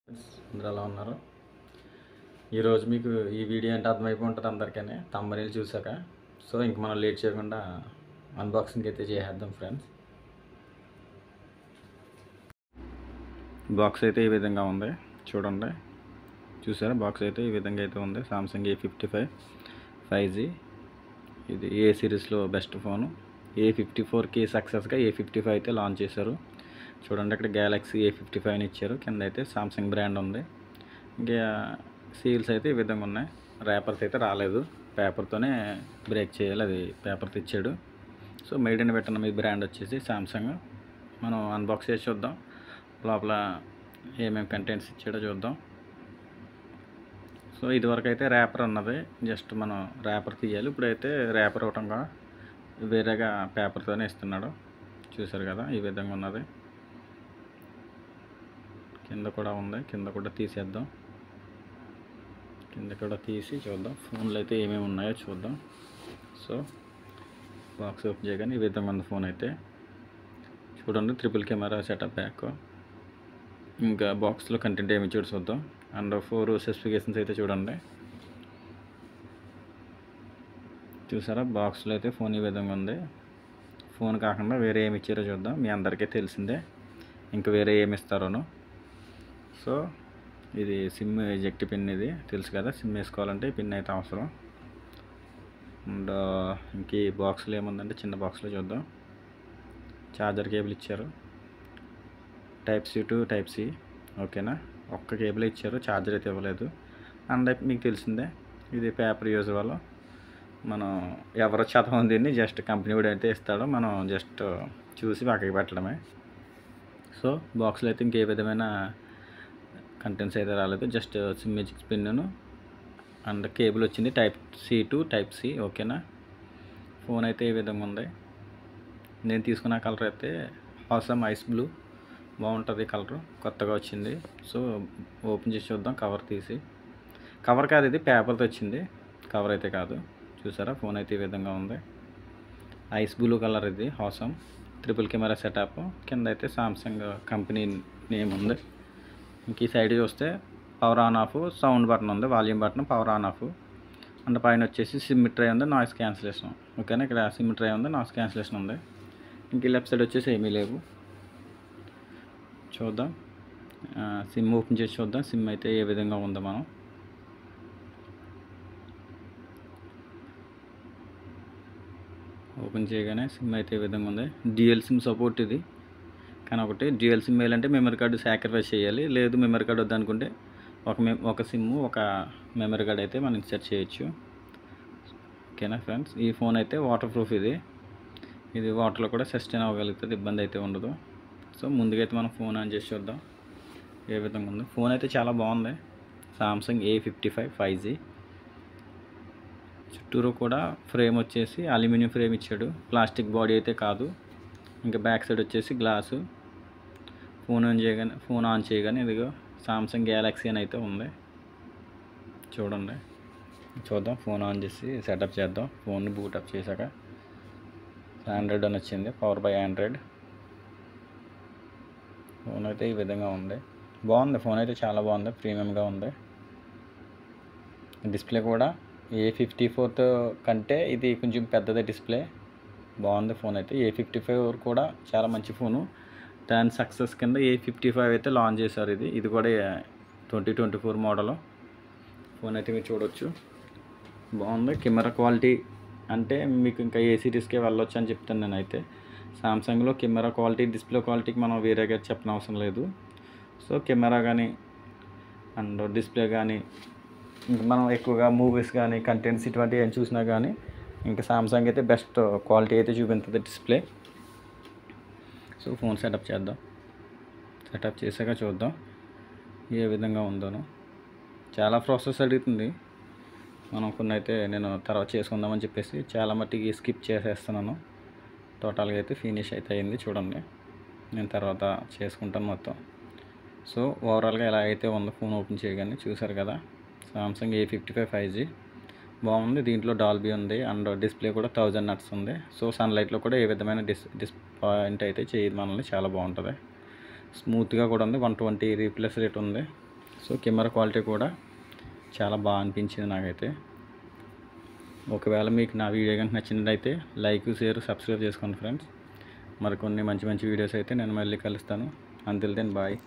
అందరూ ఎలా ఉన్నారు? ఈరోజు మీకు ఈ వీడియో అంటే అర్థమైపోయి ఉంటుంది అందరికీ థంబ్నెయిల్ చూసాక. సో ఇంక మనం లేట్ చేయకుండా అన్బాక్సింగ్ అయితే చేసేద్దాం ఫ్రెండ్స్. బాక్స్ అయితే ఈ విధంగా ఉంది చూడండి. చూసారా బాక్స్ అయితే ఈ విధంగా అయితే ఉంది. Samsung A55 5G. ఇది ఏ సిరీస్లో బెస్ట్ ఫోను. A54కి సక్సెస్గా A55 అయితే లాంచ్ చేశారు. చూడండి ఇక్కడ గ్యాలక్సీ A55 ఇచ్చారు. కింద అయితే సామ్సంగ్ బ్రాండ్ ఉంది. ఇంకా సీల్స్ అయితే ఈ విధంగా ఉన్నాయి. ర్యాపర్స్ అయితే రాలేదు, పేపర్తోనే బ్రేక్ చేయాలి, అది పేపర్ తెచ్చాడు. So made in Vietnam brand వచ్చేసి సామ్సంగ్. మనం అన్బాక్స్ చేసి చూద్దాం, లోపల ఏమేమి కంటెంట్స్ ఇచ్చాడో చూద్దాం. సో ఇదివరకు అయితే ర్యాపర్ ఉన్నది, జస్ట్ మనం ర్యాపర్ తీయాలి. ఇప్పుడైతే ర్యాపర్ అవటంగా వేరేగా పేపర్తోనే ఇస్తున్నాడు. చూసారు కదా ఈ విధంగా ఉన్నది. కింద కూడా ఉంది, కింద కూడా తీసేద్దాం. కింద కూడా తీసి చూద్దాం ఫోన్లో అయితే ఏమేమి ఉన్నాయో చూద్దాం. సో బాక్స్ ఓపెన్ చేయగానే ఈ విధంగా ఉంది ఫోన్ అయితే. చూడండి ట్రిపుల్ కెమెరా సెటప్ బ్యాక్. ఇంకా బాక్స్లో కంటెంట్ ఏమి ఇచ్చాడు చూద్దాం. అండ్ 4 స్పెసిఫికేషన్స్ అయితే చూడండి. చూసారా బాక్స్లో అయితే ఫోన్ ఈ విధంగా ఉంది. ఫోన్ కాకుండా వేరే ఏమి ఇచ్చారో చూద్దాం. మీ అందరికీ తెలిసిందే, ఇంకా వేరే ఏమి ఇస్తారోనో. సో ఇది సిమ్ ఎజెక్ట్ పిన్, ఇది తెలుసు కదా, సిమ్ వేసుకోవాలంటే పిన్ అయితే అవసరం. అండ్ ఇంక ఈ బాక్స్లో ఏముందంటే చిన్న బాక్స్లో చూద్దాం. ఛార్జర్ కేబుల్ ఇచ్చారు, Type-C to Type-C. ఓకేనా, ఒక్క కేబుల్ ఇచ్చారు, ఛార్జర్ అయితే ఇవ్వలేదు. అండ్ మీకు తెలిసిందే ఇది పేపర్ యూజ్ వల్ల మనం ఎవరో చదవం దీన్ని, జస్ట్ కంపెనీ కూడా అయితే ఇస్తాడో, మనం జస్ట్ చూసి పక్కకి పెట్టడమే. సో బాక్స్లో అయితే ఇంకే విధమైన కంటెంట్స్ అయితే రాలేదు, just SIM eject pin and cable వచ్చింది Type-C to Type-C. ఓకేనా, ఫోన్ అయితే ఈ విధంగా ఉంది. నేను తీసుకున్న కలర్ అయితే ఆసమ్ ఐస్ బ్లూ, బాగుంటుంది కలర్, కొత్తగా వచ్చింది. సో ఓపెన్ చేసి చూద్దాం. కవర్ తీసి, కవర్ కాదు ఇది పేపర్తో వచ్చింది, కవర్ అయితే కాదు. చూసారా ఫోన్ అయితే ఈ విధంగా ఉంది. ఐస్ బ్లూ కలర్, ఇది ఆసమ్ ట్రిపుల్ కెమెరా సెటప్. కింద అయితే సామ్సంగ్ కంపెనీ నేమ్ ఉంది. ఇంక ఈ సైడ్ చూస్తే power on off sound button ఉంది, volume button, power on off. And పైన వచ్చేసి సిమ్ ట్రే ఉంది, నాయిస్ క్యాన్సిలేషన్. ఓకేనా, ఇక్కడ సిమ్ ట్రే ఉంది, నాయిస్ క్యాన్సిలేషన్ ఉంది. ఇంక లెఫ్ట్ సైడ్ వచ్చేసి ఏమీ లేవు. చూద్దాం, సిమ్ ఓపెన్ చేసి చూద్దాం సిమ్ అయితే ఏ విధంగా ఉందో. మనం ఓపెన్ చేయగానే సిమ్ అయితే ఈ విధంగా ఉంది. డ్యూయల్ సిమ్ సపోర్ట్ ఇది, కానీ ఒకటి డ్యూయల్ సిమ్ వేయాలంటే మెమరీ కార్డు సాక్రిఫైస్ చేయాలి. లేదు మెమరీ కార్డు వద్దనుకుంటే ఒక సిమ్ ఒక మెమరీ కార్డ్ అయితే మనం ఇన్సర్ట్ చేయొచ్చు. ఓకేనా ఫ్రెండ్స్, ఈ ఫోన్ అయితే వాటర్ ప్రూఫ్, ఇది వాటర్లో కూడా సస్టైన్ అవ్వగలుగుతుంది, ఇబ్బంది అయితే ఉండదు. సో ముందుగా అయితే మనం ఫోన్ ఆన్ చేసి చూద్దాం ఏ విధంగా ఉంది. ఫోన్ అయితే చాలా బాగుంది. Samsung A55 5G. చుట్టూరు కూడా ఫ్రేమ్ వచ్చేసి అల్యూమినియం ఫ్రేమ్ ఇచ్చాడు, ప్లాస్టిక్ బాడీ అయితే కాదు. ఇంకా బ్యాక్ సైడ్ వచ్చేసి గ్లాసు. ఫోన్ ఆన్ చేయగానే ఇదిగో సామ్సంగ్ గ్యాలక్సీ అని అయితే ఉంది. చూడండి, చూద్దాం ఫోన్ ఆన్ చేసి సెటప్ చేద్దాం. ఫోన్ బూటప్ చేశాక ఆండ్రాయిడ్ అని వచ్చింది, పవర్ బై ఆండ్రాయిడ్. ఫోన్ అయితే ఈ విధంగా ఉంది, బాగుంది. ఫోన్ అయితే చాలా బాగుంది, ప్రీమియంగా ఉంది. డిస్ప్లే కూడా A54 కంటే ఇది కొంచెం పెద్దదే డిస్ప్లే, బాగుంది ఫోన్ అయితే. A55 కూడా చాలా మంచి ఫోను. దాని సక్సెస్ కింద A55 అయితే లాంచ్ చేశారు. ఇది కూడా 2024 మోడల్ ఫోన్ అయితే మీరు చూడవచ్చు, బాగుంది. కెమెరా క్వాలిటీ అంటే మీకు ఇంకా ఏ సిరీస్కే వెళ్ళొచ్చు అని చెప్తాను నేనైతే. సామ్సంగ్లో కెమెరా క్వాలిటీ, డిస్ప్లే క్వాలిటీకి మనం వేరేగా చెప్పనవసరం లేదు. సో కెమెరా కానీ అండ్ డిస్ప్లే కానీ, ఇంకా మనం ఎక్కువగా మూవీస్ కానీ కంటెంట్స్ ఇటువంటివి ఏం చూసినా కానీ ఇంకా సామ్సంగ్ అయితే బెస్ట్ క్వాలిటీ అయితే చూపిస్తుంది డిస్ప్లే. సో ఫోన్ సెటప్ చేద్దాం. సెటప్ చేశాక చూద్దాం ఏ విధంగా ఉందోనో. చాలా ప్రాసెస్ అడుగుతుంది, మనం కొన్ని అయితే నేను తర్వాత చేసుకుందామని చెప్పేసి చాలా మట్టికి స్కిప్ చేసేస్తున్నాను. టోటల్గా అయితే ఫినిష్ అయితే అయింది. చూడండి, నేను తర్వాత చేసుకుంటాను మొత్తం. సో ఓవరాల్గా ఎలా అయితే ఉందో ఫోన్ ఓపెన్ చేయగానే చూసారు కదా. సామ్సంగ్ A55 5G బాగుంది. దీంట్లో డాల్బీ ఉంది అండ్ డిస్ప్లే కూడా 1000 నట్స్ ఉంది. సో సన్లైట్లో కూడా ఏ విధమైన డిస్పాయింట్ అయితే చేయదు మనల్ని, చాలా బాగుంటుంది. స్మూత్గా కూడా ఉంది. 120 రీప్లేస్ రేట్ ఉంది. సో కెమెరా క్వాలిటీ కూడా చాలా బాగా అనిపించింది నాకైతే. ఒకవేళ మీకు నా వీడియో కనుక నచ్చినట్లయితే లైక్, షేర్, సబ్స్క్రైబ్ చేసుకోండి ఫ్రెండ్స్. మరికొన్ని మంచి మంచి వీడియోస్ అయితే నేను మళ్ళీ కలుస్తాను. Until then bye.